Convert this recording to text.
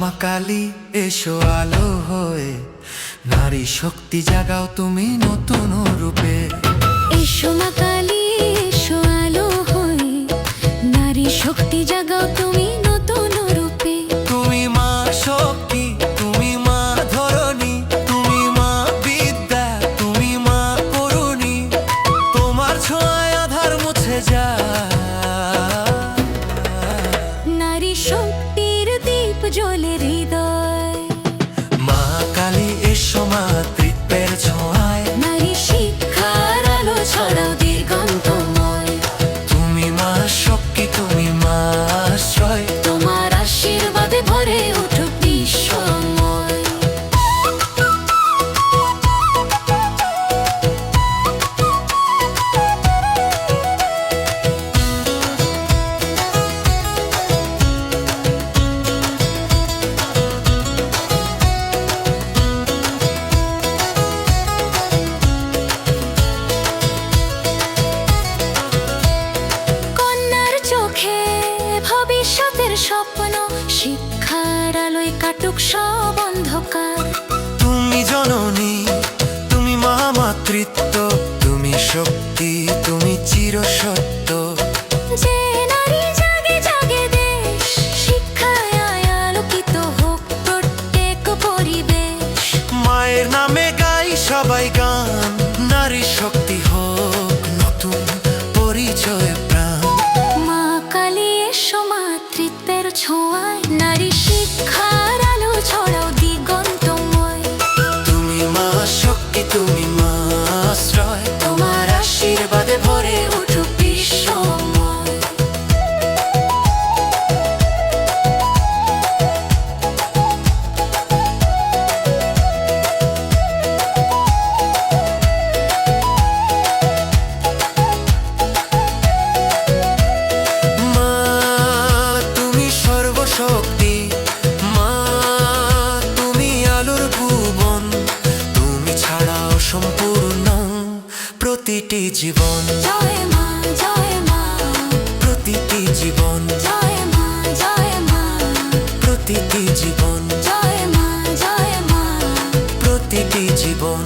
মা কালী এসো আলো হয়ে, নারী শক্তি জাগাও তুমি নতুন রূপে। এসো মা কালী এসো আলো হয়ে, নারী শক্তি জাগাও তুমি নতুন রূপে। তুমি মা শক্তি, তুমি মা ধরণী, তুমি মা বিদ্যা, তুমি মা করুণী। তোমার ছোঁয়ায় আধার মুছে যায়। নারী শক্তির দীপ জ্বলে হৃদয়। মা কালী এসো মাতৃত্বের ছোঁয়ায়, নারী শিক্ষার আলো ছড়াও দিগন্তময়। তুমি মা শক্তি, তুমি মা আশ্রয়, তোমার আশীর্বাদে ভরে উঠুক বিশ্বময়। ভবিষ্যতের স্বপ্ন শিক্ষার আলোয় কাটুক সব অন্ধকার। তুমি জননী, তুমি মা মাতৃত্ব, তুমি শক্তি, তুমি চিরসত্য। যে নারী জাগে জাগে দেশ, শিক্ষায় আলোকিত হোক প্রত্যেক পরিবেশ। মায়ের নামে গাই সবাই গান, নারী শক্তি হোক নতুন পরিচয় প্রাণ। মা কালী এসো মাতৃত্বের ছোঁয়ায়, নারী শিক্ষার আলো ছড়াও দিগন্তময়। তুমি মা শক্তি, তুমি মা আশ্রয়, তোমার আশীর্বাদে ভরে উঠুক বিশ্বময়। মা তুমি সর্বশক্তি, মা তুমি আলোর ভুবন, তুমি ছাড়াও সম্পূর্ণ প্রতিটি জীবন। জয় মা জয় মা, প্রতিটি জীবন, জয় মা জয় মা, প্রতিটি জীবন, জয় মা জয় মা। প্রতিটি জীবন।